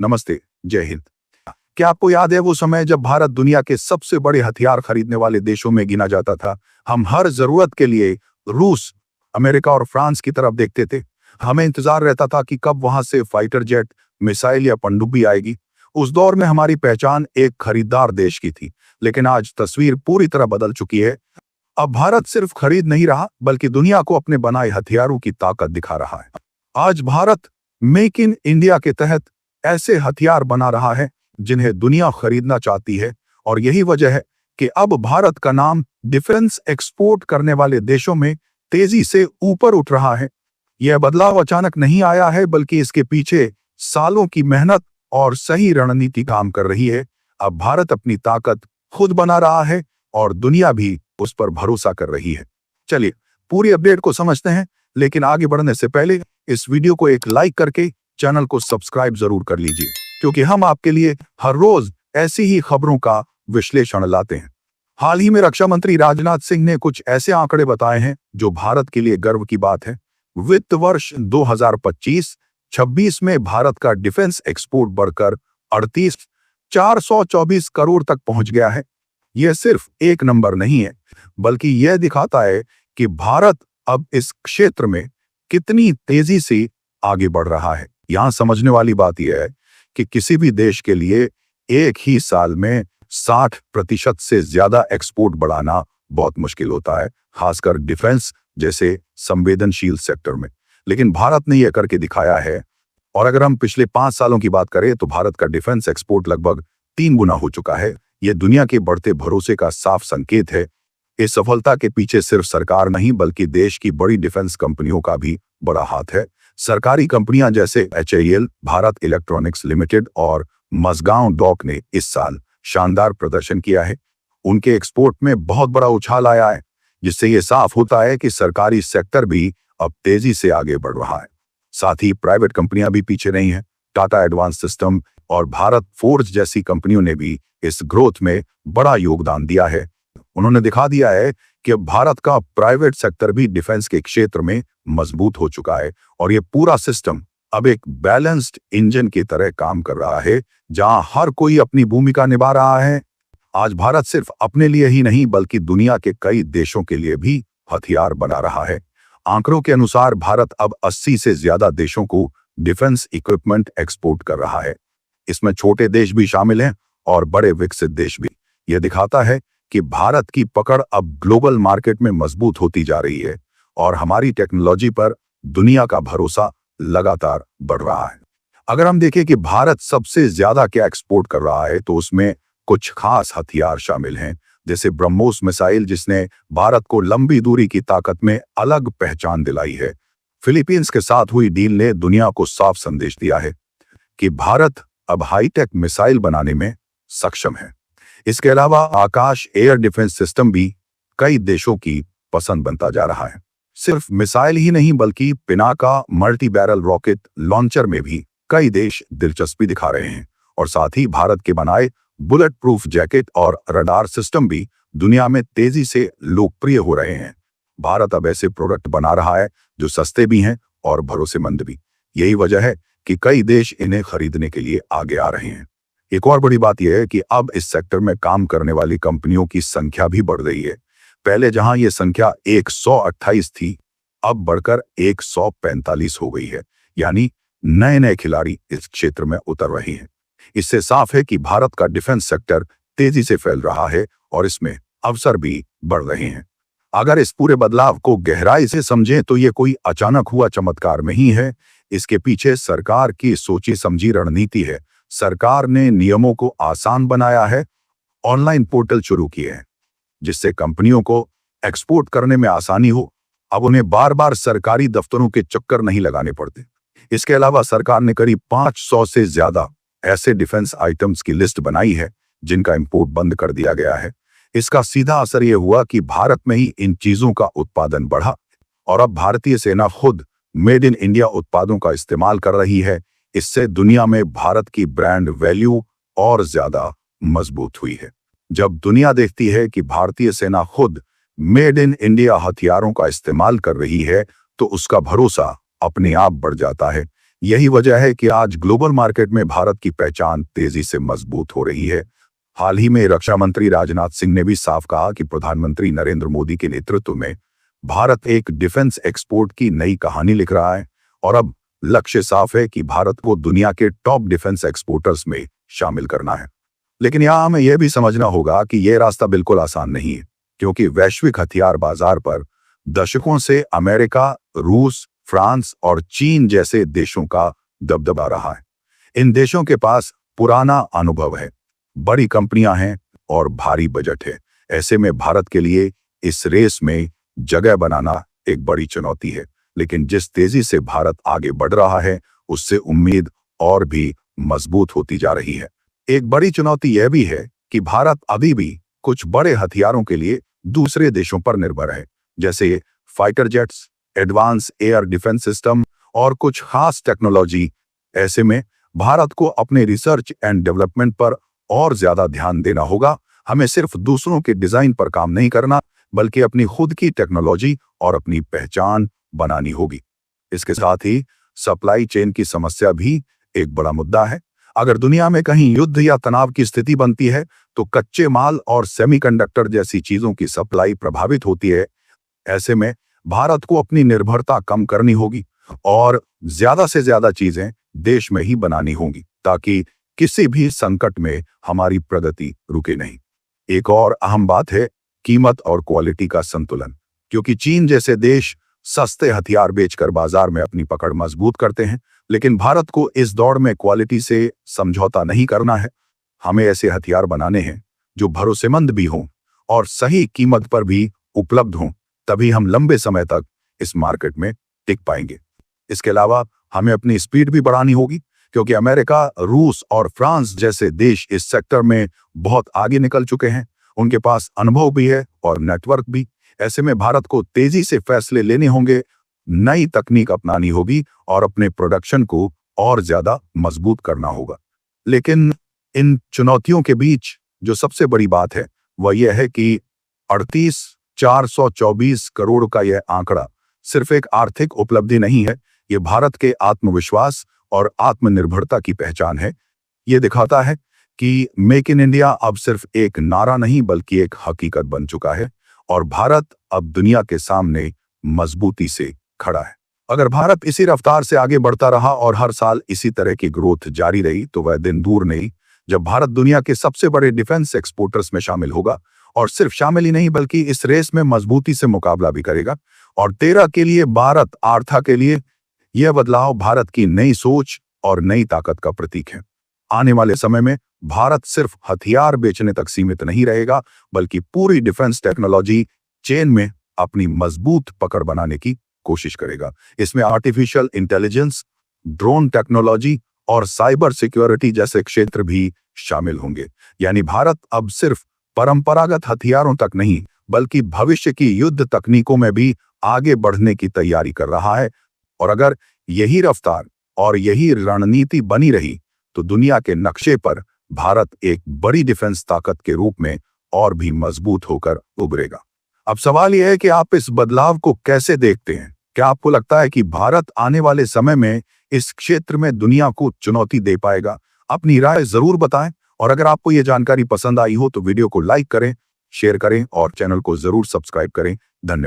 नमस्ते। जय हिंद। क्या आपको याद है वो समय जब भारत दुनिया के सबसे बड़े हथियार खरीदने वाले देशों में गिना जाता था? हम हर जरूरत के लिए रूस, अमेरिका और फ्रांस की तरफ देखते थे। हमें इंतजार रहता था कि कब वहां से फाइटर जेट, मिसाइल या पनडुब्बी आएगी। उस दौर में हमारी पहचान एक खरीदार देश की थी, लेकिन आज तस्वीर पूरी तरह बदल चुकी है। अब भारत सिर्फ खरीद नहीं रहा, बल्कि दुनिया को अपने बनाए हथियारों की ताकत दिखा रहा है। आज भारत मेक इन इंडिया के तहत ऐसे हथियार बना रहा है जिन्हें दुनिया खरीदना चाहती है, और यही वजह है कि अब भारत का नाम डिफेंस एक्सपोर्ट करने वाले देशों में तेजी से ऊपर उठ रहा है। यह बदलाव अचानक नहीं आया है, बल्कि इसके पीछे सालों की मेहनत और सही रणनीति काम कर रही है। अब भारत अपनी ताकत खुद बना रहा है और दुनिया भी उस पर भरोसा कर रही है। चलिए पूरी अपडेट को समझते हैं, लेकिन आगे बढ़ने से पहले इस वीडियो को एक लाइक करके चैनल को सब्सक्राइब जरूर कर लीजिए, क्योंकि हम आपके लिए हर रोज ऐसी ही खबरों का विश्लेषण लाते हैं। हाल ही में रक्षा मंत्री राजनाथ सिंह ने कुछ ऐसे आंकड़े बताए हैं जो भारत के लिए गर्व की बात है। वित्त वर्ष 2025-26 में भारत का डिफेंस एक्सपोर्ट बढ़कर 38,424 करोड़ तक पहुंच गया है। यह सिर्फ एक नंबर नहीं है, बल्कि यह दिखाता है कि भारत अब इस क्षेत्र में कितनी तेजी से आगे बढ़ रहा है। यहां समझने वाली बात यह है कि किसी भी देश के लिए एक ही साल में 60% से ज्यादा एक्सपोर्ट बढ़ाना बहुत मुश्किल होता है, खासकर डिफेंस जैसे संवेदनशील सेक्टर में। लेकिन भारत ने यह करके दिखाया है, और अगर हम पिछले 5 सालों की बात करें तो भारत का डिफेंस एक्सपोर्ट लगभग 3 गुना हो चुका है। यह दुनिया के बढ़ते भरोसे का साफ संकेत है। इस सफलता के पीछे सिर्फ सरकार नहीं, बल्कि देश की बड़ी डिफेंस कंपनियों का भी बड़ा हाथ है। सरकारी कंपनियां जैसे HAL, भारत इलेक्ट्रॉनिक्स लिमिटेड और मज़गांव डॉक ने इस साल शानदार प्रदर्शन किया है। उनके एक्सपोर्ट में बहुत बड़ा उछाल आया है, जिससे यह साफ होता है कि सरकारी सेक्टर भी अब तेजी से आगे बढ़ रहा है। साथ ही प्राइवेट कंपनियां भी पीछे नहीं हैं। टाटा एडवांस सिस्टम और भारत फोर्ज जैसी कंपनियों ने भी इस ग्रोथ में बड़ा योगदान दिया है। उन्होंने दिखा दिया है कि अब भारत का प्राइवेट सेक्टर भी डिफेंस के क्षेत्र में मजबूत हो चुका है, और यह पूरा सिस्टम अब एक बैलेंस्ड इंजन की तरह काम कर रहा है, जहां हर कोई अपनी भूमिका निभा रहा है। आज भारत सिर्फ अपने लिए ही नहीं, बल्कि दुनिया के कई देशों के लिए भी हथियार बना रहा है। आंकड़ों के अनुसार भारत अब 80 से ज्यादा देशों को डिफेंस इक्विपमेंट एक्सपोर्ट कर रहा है। इसमें छोटे देश भी शामिल हैं और बड़े विकसित देश भी। यह दिखाता है कि भारत की पकड़ अब ग्लोबल मार्केट में मजबूत होती जा रही है, और हमारी टेक्नोलॉजी पर दुनिया का भरोसा लगातार बढ़ रहा है। अगर हम देखें कि भारत सबसे ज्यादा क्या एक्सपोर्ट कर रहा है, तो उसमें कुछ खास हथियार शामिल हैं, जैसे ब्रह्मोस मिसाइल, जिसने भारत को लंबी दूरी की ताकत में अलग पहचान दिलाई है। फिलीपींस के साथ हुई डील ने दुनिया को साफ संदेश दिया है कि भारत अब हाईटेक मिसाइल बनाने में सक्षम है। इसके अलावा आकाश एयर डिफेंस सिस्टम भी कई देशों की पसंद बनता जा रहा है। सिर्फ मिसाइल ही नहीं, बल्कि Pinaka multi barrel rocket launcher में भी कई देश दिलचस्पी दिखा रहे हैं, और साथ ही भारत के बनाए बुलेट प्रूफ जैकेट और रडार सिस्टम भी दुनिया में तेजी से लोकप्रिय हो रहे हैं। भारत अब ऐसे प्रोडक्ट बना रहा है जो सस्ते भी हैं और भरोसेमंद भी। यही वजह है कि कई देश इन्हें खरीदने के लिए आगे आ रहे हैं। एक और बड़ी बात यह है कि अब इस सेक्टर में काम करने वाली कंपनियों की संख्या भी बढ़ रही है। पहले जहां यह संख्या 128 थी, अब बढ़कर 145 हो गई है। यानी नए नए खिलाड़ी इस क्षेत्र में उतर रहे हैं। इससे साफ है कि भारत का डिफेंस सेक्टर तेजी से फैल रहा है और इसमें अवसर भी बढ़ रहे हैं। अगर इस पूरे बदलाव को गहराई से समझें तो यह कोई अचानक हुआ चमत्कार नहीं है। इसके पीछे सरकार की सोची समझी रणनीति है। सरकार ने नियमों को आसान बनाया है, ऑनलाइन पोर्टल शुरू किए हैं, जिससे कंपनियों को एक्सपोर्ट करने में आसानी हो। अब उन्हें बार बार सरकारी दफ्तरों के चक्कर नहीं लगाने पड़ते। इसके अलावा सरकार ने करीब 500 से ज्यादा ऐसे डिफेंस आइटम्स की लिस्ट बनाई है जिनका इंपोर्ट बंद कर दिया गया है। इसका सीधा असर यह हुआ कि भारत में ही इन चीजों का उत्पादन बढ़ा, और अब भारतीय सेना खुद मेड इन इंडिया उत्पादों का इस्तेमाल कर रही है। इससे दुनिया में भारत की ब्रांड वैल्यू और ज्यादा मजबूत हुई है। जब दुनिया देखती है कि भारतीय सेना खुद मेड इन इंडिया हथियारों का इस्तेमाल कर रही है, तो उसका भरोसा अपने आप बढ़ जाता है। यही वजह है कि आज ग्लोबल मार्केट में भारत की पहचान तेजी से मजबूत हो रही है। हाल ही में रक्षा मंत्री राजनाथ सिंह ने भी साफ कहा कि प्रधानमंत्री नरेंद्र मोदी के नेतृत्व में भारत एक डिफेंस एक्सपोर्ट की नई कहानी लिख रहा है और अब लक्ष्य साफ है कि भारत को दुनिया के टॉप डिफेंस एक्सपोर्टर्स में शामिल करना है। लेकिन यहां हमें यह भी समझना होगा कि यह रास्ता बिल्कुल आसान नहीं है, क्योंकि वैश्विक हथियार बाजार पर दशकों से अमेरिका, रूस, फ्रांस और चीन जैसे देशों का दबदबा रहा है। इन देशों के पास पुराना अनुभव है, बड़ी कंपनियां हैं और भारी बजट है। ऐसे में भारत के लिए इस रेस में जगह बनाना एक बड़ी चुनौती है। लेकिन जिस तेजी से भारत आगे बढ़ रहा है, उससे उम्मीद और भी मजबूत होती जा रही है। एक बड़ी चुनौती यह भी है कि भारत अभी भी कुछ बड़े हथियारों के लिए दूसरे देशों पर निर्भर है, जैसे fighter jets, advance air defence system और कुछ खास टेक्नोलॉजी। ऐसे में भारत को अपने रिसर्च एंड डेवलपमेंट पर और ज्यादा ध्यान देना होगा। हमें सिर्फ दूसरों के डिजाइन पर काम नहीं करना, बल्कि अपनी खुद की टेक्नोलॉजी और अपनी पहचान बनानी होगी। इसके साथ ही सप्लाई चेन की समस्या भी एक बड़ा मुद्दा है। अगर दुनिया में कहीं युद्ध या तनाव की स्थिति बनती है, तो कच्चे माल और सेमीकंडक्टर जैसी चीजों की सप्लाई प्रभावित होती है। ऐसे में भारत को अपनी निर्भरता कम करनी होगी और ज्यादा से ज्यादा चीजें देश में ही बनानी होंगी, ताकि किसी भी संकट में हमारी प्रगति रुके नहीं। एक और अहम बात है कीमत और क्वालिटी का संतुलन, क्योंकि चीन जैसे देश सस्ते हथियार बेचकर बाजार में अपनी पकड़ मजबूत करते हैं, लेकिन भारत को इस दौड़ में क्वालिटी से समझौता नहीं करना है। हमें ऐसे हथियार बनाने हैं जो भरोसेमंद भी हों और सही कीमत पर भी उपलब्ध हों, तभी हम लंबे समय तक इस मार्केट में टिक पाएंगे। इसके अलावा हमें अपनी स्पीड भी बढ़ानी होगी, क्योंकि अमेरिका, रूस और फ्रांस जैसे देश इस सेक्टर में बहुत आगे निकल चुके हैं। उनके पास अनुभव भी है और नेटवर्क भी। ऐसे में भारत को तेजी से फैसले लेने होंगे, नई तकनीक अपनानी होगी और अपने प्रोडक्शन को और ज्यादा मजबूत करना होगा। लेकिन इन चुनौतियों के बीच जो सबसे बड़ी बात है वह यह है कि 38,424 करोड़ का यह आंकड़ा सिर्फ एक आर्थिक उपलब्धि नहीं है, ये भारत के आत्मविश्वास और आत्मनिर्भरता की पहचान है। ये दिखाता है कि मेक इन इंडिया अब सिर्फ एक नारा नहीं, बल्कि एक हकीकत बन चुका है और भारत अब दुनिया के सामने मजबूती से खड़ा है। अगर भारत इसी रफ्तार से आगे बढ़ता रहा और हर साल इसी तरह की ग्रोथ जारी रही, तो वह दिन दूर नहीं जब भारत दुनिया के सबसे बड़े डिफेंस एक्सपोर्टर्स में शामिल होगा। और सिर्फ शामिल ही नहीं, बल्कि इस रेस में मजबूती से मुकाबला भी करेगा। और 13 के लिए भारत, आर्था के लिए यह बदलाव भारत की नई सोच और नई ताकत का प्रतीक है। आने वाले समय में भारत सिर्फ हथियार बेचने तक सीमित नहीं रहेगा, बल्कि पूरी डिफेंस टेक्नोलॉजी चेन में अपनी मजबूत पकड़ बनाने की कोशिश करेगा। इसमें आर्टिफिशियल इंटेलिजेंस, ड्रोन टेक्नोलॉजी और साइबर सिक्योरिटी जैसे क्षेत्र भी शामिल होंगे। यानी भारत अब सिर्फ परंपरागत हथियारों तक नहीं, बल्कि भविष्य की युद्ध तकनीकों में भी आगे बढ़ने की तैयारी कर रहा है। और अगर यही रफ्तार और यही रणनीति बनी रही, तो दुनिया के नक्शे पर भारत एक बड़ी डिफेंस ताकत के रूप में और भी मजबूत होकर उभरेगा। अब सवाल यह है कि आप इस बदलाव को कैसे देखते हैं? क्या आपको लगता है कि भारत आने वाले समय में इस क्षेत्र में दुनिया को चुनौती दे पाएगा? अपनी राय जरूर बताएं और अगर आपको यह जानकारी पसंद आई हो तो वीडियो को लाइक करें, शेयर करें और चैनल को जरूर सब्सक्राइब करें। धन्यवाद।